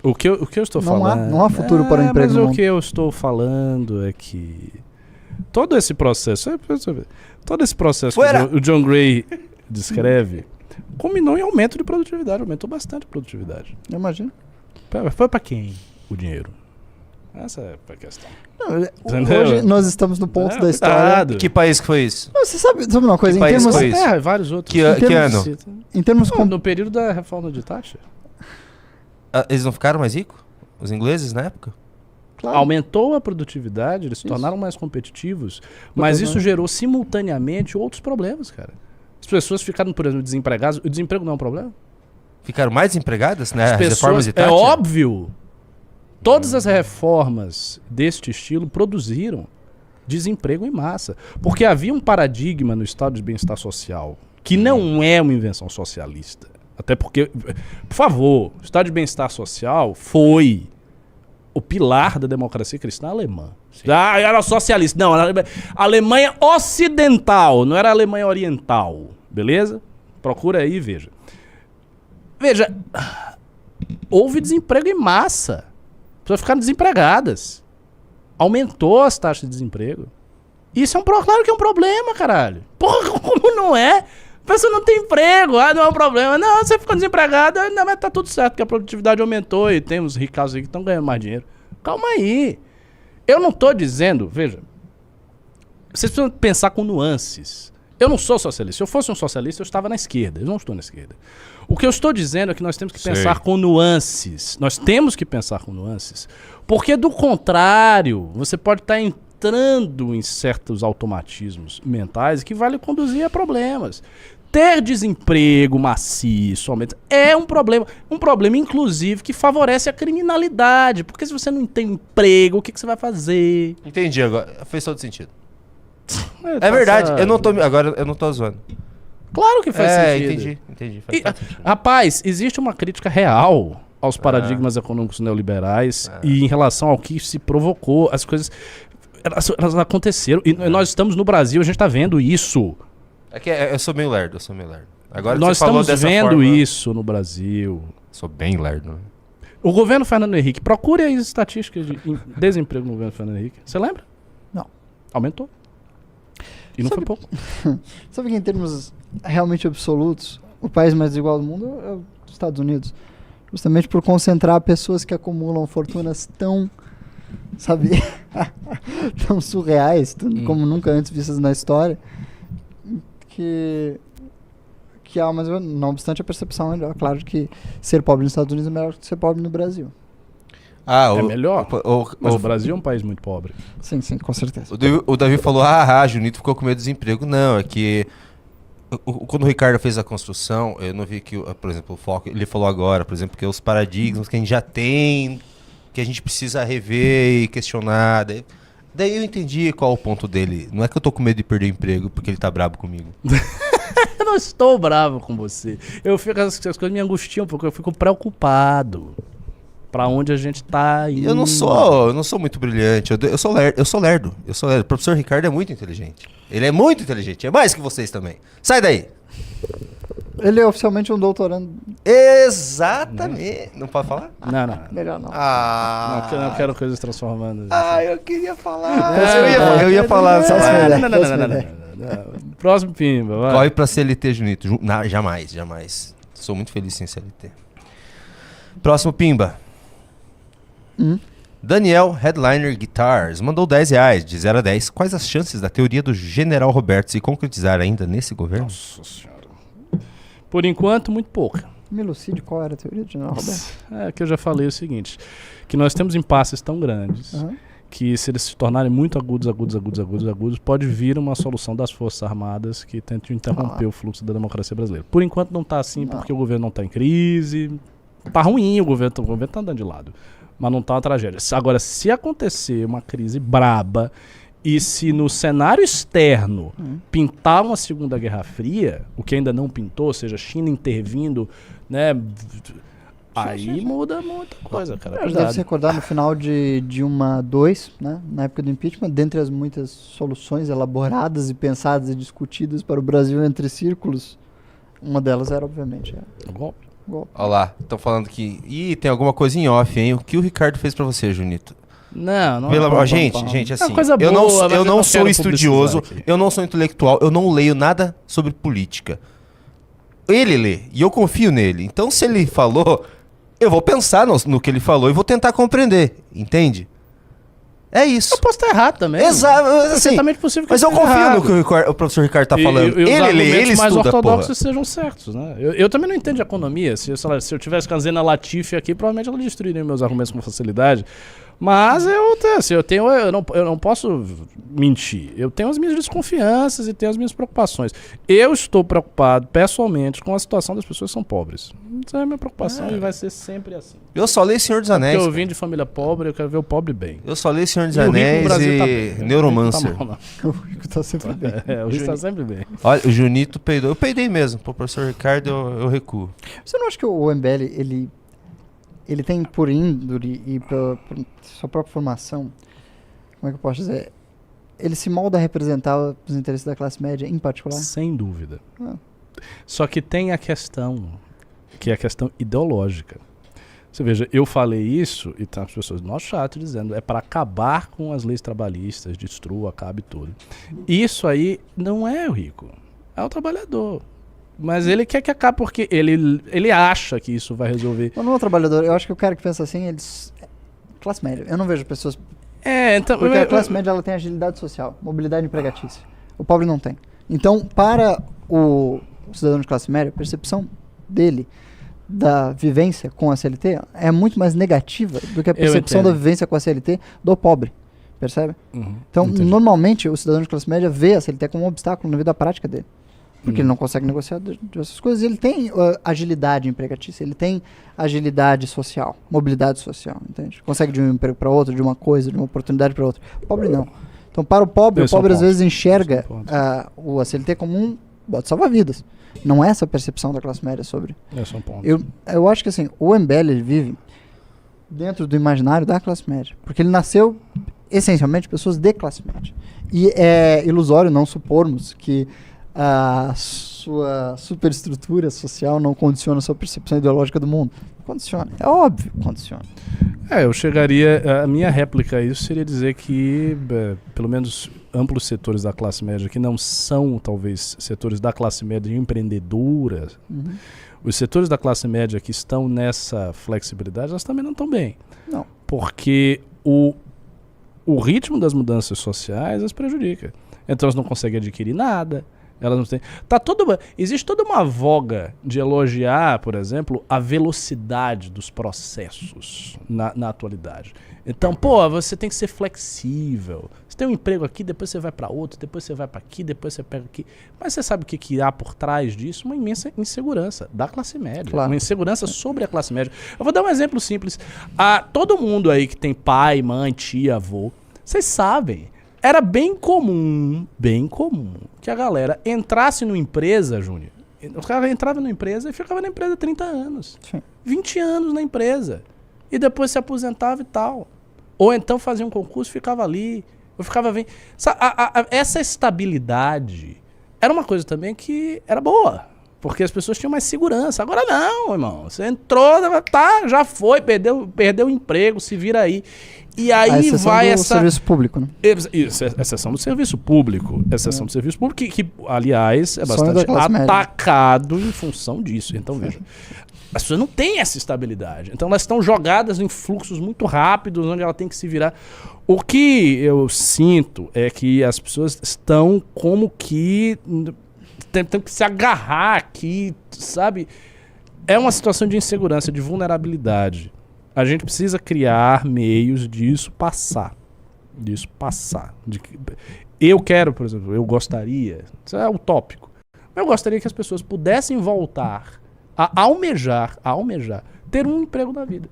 O que eu estou falando... Não há futuro para o emprego mas no o mundo. que eu estou falando é que todo esse processo que o John Gray descreve culminou em aumento de produtividade, aumentou bastante a produtividade. Eu imagino. Foi para quem o dinheiro? Essa é a questão. Não, hoje nós estamos no ponto da história. Cuidado. Que país que foi isso? Não, você sabe uma coisa? Que Em país termos, foi isso? Vários outros. Que ano? em termos No período da reforma de Thatcher. Eles não ficaram mais ricos? Os ingleses na época? claro, Aumentou a produtividade, eles se tornaram mais competitivos, mas isso gerou simultaneamente outros problemas, cara. As pessoas ficaram, por exemplo, desempregadas. O desemprego não é um problema? Ficaram mais desempregadas, né? As As reformas pessoas, de é Thatcher? óbvio, todas as reformas deste estilo produziram desemprego em massa. Porque havia um paradigma no estado de bem-estar social, que não é uma invenção socialista. Até porque, por favor, o estado de bem-estar social foi o pilar da democracia cristã alemã. Era socialista. Não, era a Alemanha ocidental, não era a Alemanha oriental. Beleza? Procura aí e veja. Veja, houve desemprego em massa. As pessoas ficaram desempregadas. Aumentou as taxas de desemprego. Isso é claro que é um problema, caralho. Porra, como não é? A pessoa não tem emprego, não é um problema. Não, você ficou desempregado, não, mas tá tudo certo, porque a produtividade aumentou e tem uns ricaços aí que estão ganhando mais dinheiro. Calma aí. Eu não tô dizendo, veja, vocês precisam pensar com nuances. Eu não sou socialista. Se eu fosse um socialista, eu estava na esquerda. Eu não estou na esquerda. O que eu estou dizendo é que nós temos que pensar com nuances. Nós temos que pensar com nuances. Porque, do contrário, você pode estar entrando em certos automatismos mentais que vai lhe conduzir a problemas. Ter desemprego maciço é um problema. Um problema, inclusive, que favorece a criminalidade. Porque se você não tem emprego, o que você vai fazer? Entendi agora. Fez todo sentido. É verdade. Agora eu não tô zoando. Claro que faz sentido. Entendi. Rapaz, existe uma crítica real aos paradigmas econômicos neoliberais e em relação ao que se provocou. As coisas, elas aconteceram. E nós estamos no Brasil, a gente está vendo isso. É que eu sou meio lerdo, Agora nós você falou estamos dessa vendo forma, isso no Brasil. Sou bem lerdo. O governo Fernando Henrique, procure aí as estatísticas de desemprego no governo Fernando Henrique. Você lembra? Não. Aumentou. E não foi pouco. Sabe que em termos realmente absolutos, o país mais desigual do mundo é os Estados Unidos. Justamente por concentrar pessoas que acumulam fortunas tão, sabe, tão surreais, como nunca antes vistas na história, que há, mas não obstante a percepção é claro que ser pobre nos Estados Unidos é melhor que ser pobre no Brasil. É melhor, mas o Brasil é um país muito pobre. Sim, com certeza. O Davi falou, Junito ficou com medo do desemprego. Não, é que quando o Ricardo fez a construção, eu não vi que, por exemplo, o foco, ele falou agora, por exemplo, que os paradigmas que a gente já tem, que a gente precisa rever e questionar. Daí eu entendi qual é o ponto dele. Não é que eu tô com medo de perder o emprego porque ele tá brabo comigo. Eu não estou bravo com você. Essas coisas me angustiam um pouco, eu fico preocupado. Pra onde a gente tá indo. Eu não sou muito brilhante, eu sou lerdo. O professor Ricardo é muito inteligente. Ele é muito inteligente, é mais que vocês também. Sai daí. Ele é oficialmente um doutorando. Exatamente. Não pode falar? Não. Melhor não. Não quero coisas transformando. Eu queria falar. Eu ia falar. Não. Próximo pimba, vai. Corre pra CLT, Junito. Jamais. Sou muito feliz sem CLT. Próximo pimba. Daniel Headliner Guitars mandou R$10, de 0 a 10. Quais as chances da teoria do General Roberto se concretizar ainda nesse governo? Nossa senhora. Por enquanto, muito pouca. Me elucide qual era a teoria do General Roberto. É que eu já falei o seguinte, que nós temos impasses tão grandes que se eles se tornarem muito agudos, pode vir uma solução das Forças Armadas que tente interromper o fluxo da democracia brasileira. Por enquanto não está assim, porque o governo não está em crise. Tá ruim, o governo tá andando de lado. Mas não tá uma tragédia. Agora, se acontecer uma crise braba e se no cenário externo pintar uma Segunda Guerra Fria, o que ainda não pintou, ou seja, China intervindo, né? Aí muda muita coisa, cara. Deve se recordar no final de Dilma 2, né? Na época do impeachment, dentre as muitas soluções elaboradas e pensadas e discutidas para o Brasil entre círculos, uma delas era, obviamente, golpe. golpe. Olha lá, estão falando que... Ih, tem alguma coisa em off, hein? O que o Ricardo fez pra você, Junito? Não. Pelo amor, gente, É assim, uma coisa eu não, boa, mas eu não não sou quero estudioso, publicizar aqui. eu não sou intelectual, eu não leio nada sobre política. Ele lê, e eu confio nele. Então, se ele falou, eu vou pensar no que ele falou e vou tentar compreender, entende? É isso. Eu posso estar errado também. Exato, É assim, perfeitamente possível que mas eu esteja confio errado. no que o professor Ricardo tá falando. E os Ele lê, argumentos ele mais estuda, ortodoxos porra. sejam certos, né? Eu também não entendo de economia. Se eu tivesse com a Zena Latifi aqui, provavelmente ela destruiria meus argumentos com facilidade. Mas eu não posso mentir. Eu tenho as minhas desconfianças e tenho as minhas preocupações. Eu estou preocupado, pessoalmente, com a situação das pessoas que são pobres. Essa é a minha preocupação e vai ser sempre assim. Eu só leio Senhor dos Porque Anéis. eu vim de família pobre, eu quero ver o pobre bem. Eu só leio Senhor dos E o rico no Anéis Brasil tá e bem. Neuromancer. Tá mal, não. O Rico tá sempre bem. O rico tá sempre bem. Olha, o Junito peidou. Eu peidei mesmo. Pro professor Ricardo, eu recuo. Você não acha que o MBL, ele tem por índole e por sua própria formação, como é que eu posso dizer? Ele se molda a representar os interesses da classe média em particular? Sem dúvida. Ah. Só que tem a questão, que é a questão ideológica. Você veja, eu falei isso e tá as pessoas no chat dizendo é para acabar com as leis trabalhistas, destrua, acabe tudo. Isso aí não é o rico, é o trabalhador. Mas ele quer que acabe porque ele acha que isso vai resolver. Eu não é o trabalhador, eu acho que o cara que pensa assim, classe média. Eu não vejo pessoas... Então... Porque a classe média ela tem agilidade social, mobilidade empregatícia. O pobre não tem. Então, para o cidadão de classe média, a percepção dele da vivência com a CLT é muito mais negativa do que a percepção da vivência com a CLT do pobre. Percebe? Então, entendi. normalmente, o cidadão de classe média vê a CLT como um obstáculo na vida prática dele. Porque ele não consegue negociar essas coisas. Ele tem agilidade empregatícia, ele tem agilidade social, mobilidade social, entende? Consegue de um emprego para outro, de uma coisa, de uma oportunidade para outra. O pobre não. Então, para o pobre às vezes enxerga a CLT como um bote salva-vidas. Não é essa a percepção da classe média sobre. Esse é um ponto. Eu acho que assim, o MBL ele vive dentro do imaginário da classe média. Porque ele nasceu, essencialmente, de pessoas de classe média. E é ilusório não supormos que a sua superestrutura social não condiciona a sua percepção ideológica do mundo. Condiciona. É óbvio que condiciona. Eu chegaria... A minha réplica a isso seria dizer que, pelo menos, amplos setores da classe média, que não são, talvez, setores da classe média empreendedora, os setores da classe média que estão nessa flexibilidade, elas também não estão bem. Não. Porque o ritmo das mudanças sociais as prejudica. Então, elas não conseguem adquirir nada. Elas não têm. Existe toda uma voga de elogiar, por exemplo, a velocidade dos processos na atualidade. Então, você tem que ser flexível. Você tem um emprego aqui, depois você vai para outro, depois você vai para aqui, depois você pega aqui. Mas você sabe o que há por trás disso? Uma imensa insegurança da classe média. Claro. Uma insegurança sobre a classe média. Eu vou dar um exemplo simples. Todo mundo aí que tem pai, mãe, tia, avô, vocês sabem. Era bem comum que a galera entrasse numa empresa, Júnior. Os caras entravam numa empresa e ficavam na empresa 30 anos. Sim. 20 anos na empresa. E depois se aposentava e tal. Ou então fazia um concurso e ficava ali. Ou ficava vendo. Essa estabilidade era uma coisa também que era boa. Porque as pessoas tinham mais segurança. Agora não, irmão. Você entrou, já foi, perdeu o emprego, se vira aí. E aí vai essa... serviço público, né? Isso, exceção do serviço público. Exceção do serviço público, que aliás, é Sonho bastante da classe média. atacado em função disso. Então, veja, as pessoas não têm essa estabilidade. Então, elas estão jogadas em fluxos muito rápidos, onde ela tem que se virar. O que eu sinto é que as pessoas estão como que... Tem que se agarrar aqui, sabe? É uma situação de insegurança, de vulnerabilidade. A gente precisa criar meios disso passar. Eu quero, por exemplo, eu gostaria, isso é utópico, mas eu gostaria que as pessoas pudessem voltar a almejar, ter um emprego na vida.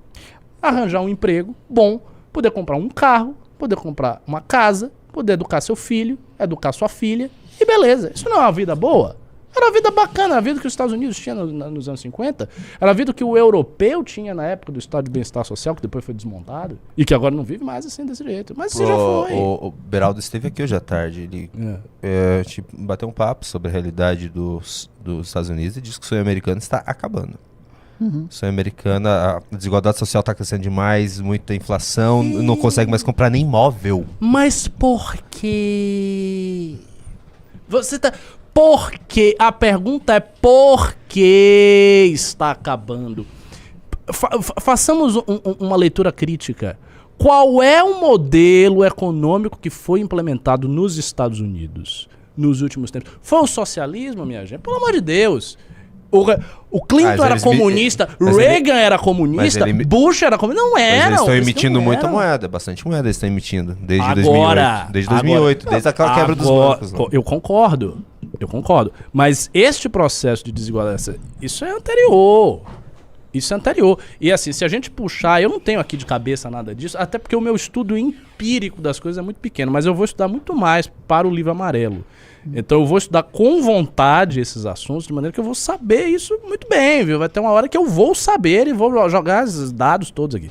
Arranjar um emprego bom, poder comprar um carro, poder comprar uma casa, poder educar seu filho, educar sua filha, e beleza. Isso não é uma vida boa? Era uma vida bacana, a vida que os Estados Unidos tinham nos anos 50. Era a vida que o europeu tinha na época do Estado de Bem-Estar Social, que depois foi desmontado. E que agora não vive mais assim, desse jeito. Mas isso já foi. O Beraldo esteve aqui hoje à tarde. Ele bateu um papo sobre a realidade dos Estados Unidos e disse que o sonho americano está acabando. Sonho americana, a desigualdade social está crescendo demais, muita inflação, não consegue mais comprar nem imóvel. Mas por quê? Por quê? A pergunta é por que está acabando? Façamos uma leitura crítica. Qual é o modelo econômico que foi implementado nos Estados Unidos nos últimos tempos? Foi o socialismo, minha gente? Pelo amor de Deus. O Clinton era comunista, Reagan era comunista, Bush era comunista. Não era. Mas eles estão emitindo muita moeda, bastante moeda eles estão emitindo. Desde 2008. Desde 2008, desde aquela quebra dos bancos. Eu concordo. Mas este processo de desigualdade, isso é anterior. E assim, se a gente puxar, eu não tenho aqui de cabeça nada disso, até porque o meu estudo empírico das coisas é muito pequeno, mas eu vou estudar muito mais para o livro amarelo. Então eu vou estudar com vontade esses assuntos, de maneira que eu vou saber isso muito bem, viu? Vai ter uma hora que eu vou saber e vou jogar esses dados todos aqui.